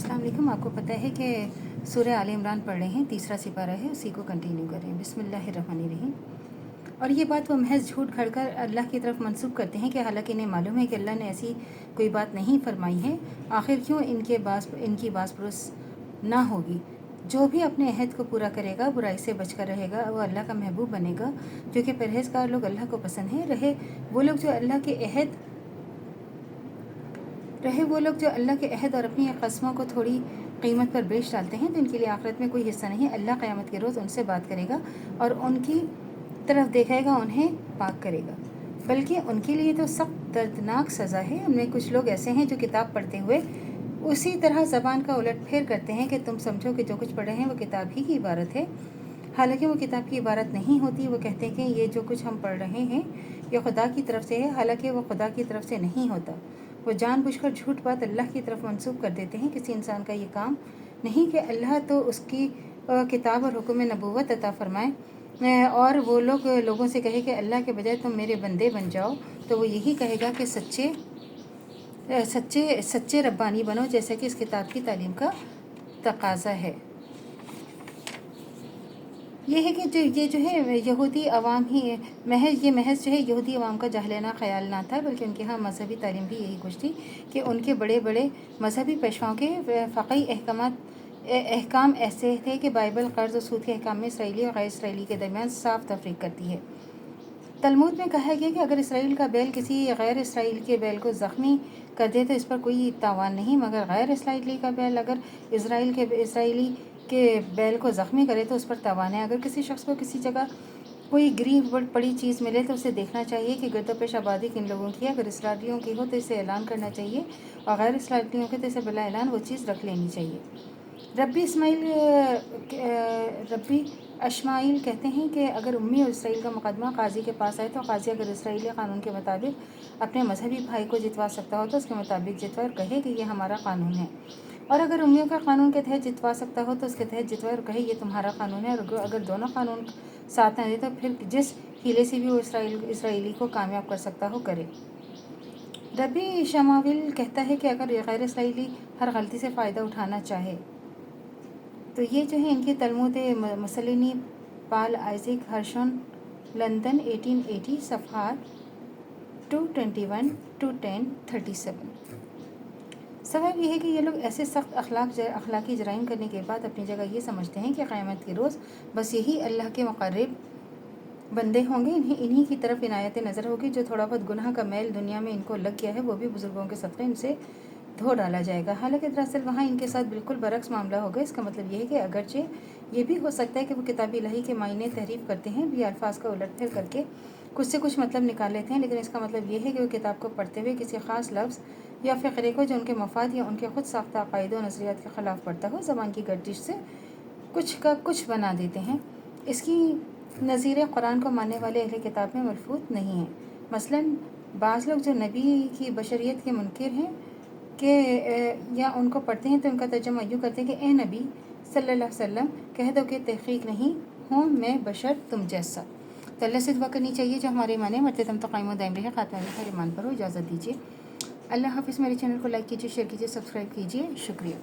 अस्सलाम वालेकुम। आपको पता है कि सूरह आल इमरान पढ़ रहे हैं, तीसरा सिपारा है, उसी को कंटिन्यू करें। बिस्मिल्लाहिर्रहमानिर्रहीम। और ये बात वो महज झूठ खड़कर अल्लाह की तरफ मंसूब करते हैं कि हालांकि इन्हें मालूम है कि अल्लाह ने ऐसी कोई बात नहीं फरमाई है। आखिर क्यों इनकी बास परोस ना होगी। जो भी अपने अहद को पूरा करेगा, बुराई से बचकर रहेगा, वो अल्लाह का महबूब बनेगा, क्योंकि परहेज़गार लोग अल्लाह को पसंद हैं। रहे वो लोग जो अल्लाह के अहद और अपनी कस्मों को थोड़ी कीमत पर बेच डालते हैं, तो इनके लिए आखिरत में कोई हिस्सा नहीं। अल्लाह क़यामत के रोज़ उनसे बात करेगा और उनकी तरफ देखेगा, उन्हें पाक करेगा। बल्कि उनके लिए तो सख्त दर्दनाक सज़ा है। उनमें कुछ लोग ऐसे हैं जो किताब पढ़ते हुए उसी तरह ज़बान का उलट फेर करते हैं कि तुम समझो कि जो कुछ पढ़े हैं वो किताब ही की इबारत है, हालांकि वो किताब की इबारत नहीं होती। वो कहते हैं कि ये जो कुछ हम पढ़ रहे हैं ये खुदा की तरफ से है, हालांकि वो खुदा की तरफ से नहीं होता। वो जानबूझकर झूठ बात अल्लाह की तरफ मंसूब कर देते हैं। किसी इंसान का ये काम नहीं कि अल्लाह तो उसकी किताब और हुक्म नबूवत अता फरमाए और वो लोगों से कहे कि अल्लाह के बजाय तुम मेरे बंदे बन जाओ, तो वो यही कहेगा कि सच्चे रब्बानी बनो, जैसा कि इस किताब की तालीम का तकाजा है। ये है कि ये जो है यहूदी अवाम ही महज जो है यहूदी अवाम का जाहिलाना ख्याल ना था, बल्कि उनके यहाँ मजहबी तालीम भी यही कुछ थी कि उनके बड़े बड़े मजहबी पेशवाओं के फ़क़ी अहकाम ऐसे थे कि बाइबल कर्ज़ और सूद के अहकाम में इसराइली और गैर इसराइली के दरमियान साफ तफरीक करती है। तलमूद में कहा गया कि अगर इसराइल का बैल किसी गैर इसराइल के बैल को ज़ख्मी कर दे तो इस पर कोई तावान नहीं, मगर गैर इसराइली का बैल अगर इसराइली के बैल को ज़ख्मी करे तो उस पर तावान है। अगर किसी शख्स को किसी जगह कोई गिरी पड़ी चीज़ मिले तो उसे देखना चाहिए कि गिरदोपेश आबादी किन लोगों की है। अगर इसराइलियों की हो तो इसे ऐलान करना चाहिए, और गैर इसराइलियों की तो इसे बिला ऐलान वो चीज़ रख लेनी चाहिए। रब्बी अशमाइल कहते हैं कि अगर उम्मी और इसराइल का मुकदमा काजी के पास आए तो काजी अगर इसराइली कानून के मुताबिक अपने मजहबी भाई को जितवा सकता हो तो उसके मुताबिक जितवा और कहे कि ये हमारा कानून है, और अगर उम्मियों का कानून के तहत जितवा सकता हो तो उसके तहत जितवा और कहे ये तुम्हारा कानून है। और अगर दोनों कानून साथ न दे तो फिर जिस हीले से भी वो इसराइली को कामयाब कर सकता हो करे। रब्बी शमाविल कहता है कि अगर गैर इसराइली हर गलती से फ़ायदा उठाना चाहे तो ये जो है इनकी तलमूद मुसलिनी पाल आइज़िक हर्शन लंदन 1880 सफ़हात 221 to 1037। सवाल ये है कि ये लोग ऐसे सख्त अखलाकी जराइम करने के बाद अपनी जगह ये समझते हैं कि क़यामत के रोज़ बस यही अल्लाह के मुक़र्रब बंदे होंगे, इन्हीं की तरफ इनायत नज़र होगी। जो थोड़ा बहुत गुनाह का मैल दुनिया में इनको लग गया है वो भी बुज़ुर्गों के सदक़े इनसे धो डाला जाएगा। हालांकि दरअसल वहाँ इनके साथ बिल्कुल बरक्स मामला होगा। इसका मतलब ये है कि अगरचे ये भी हो सकता है कि वो किताब इलाही के मायने तहरीफ करते हैं, भी अल्फाज का उलट फेर करके कुछ से कुछ मतलब निकाल लेते हैं, लेकिन इसका मतलब ये है कि वो किताब को पढ़ते हुए किसी ख़ास लफ्ज़ या फ़िक्रे को जो उनके मफाद या उनके खुद साख्ता अक़ायद और नज़रियात के ख़िलाफ़ पढ़ता हो, ज़बान की गर्दिश से कुछ का कुछ बना देते हैं। इसकी नज़ीर कुरान को मानने वाले अहले किताब में मलफूत नहीं है। मसलन बाज़ लोग जो नबी की बशरियत के मुनकिर हैं कि या उनको पढ़ते हैं तो उनका तर्जुमा यूँ करते हैं कि ए नबी सल्लल्लाहु अलैहि वसल्लम कह दो कि तहक़ीक़ नहीं हूँ मैं बशर तुम जैसा। तो अल्लाह से दुआ करनी चाहिए जो हमारे ईमान मरते दम तक कायम दायम रहे, ख़ात्मा खैर ईमान पर हो। इजाज़त दीजिए। अल्लाह हाफ़िज़। मेरे चैनल को लाइक कीजिए, शेयर कीजिए, सब्सक्राइब कीजिए। शुक्रिया।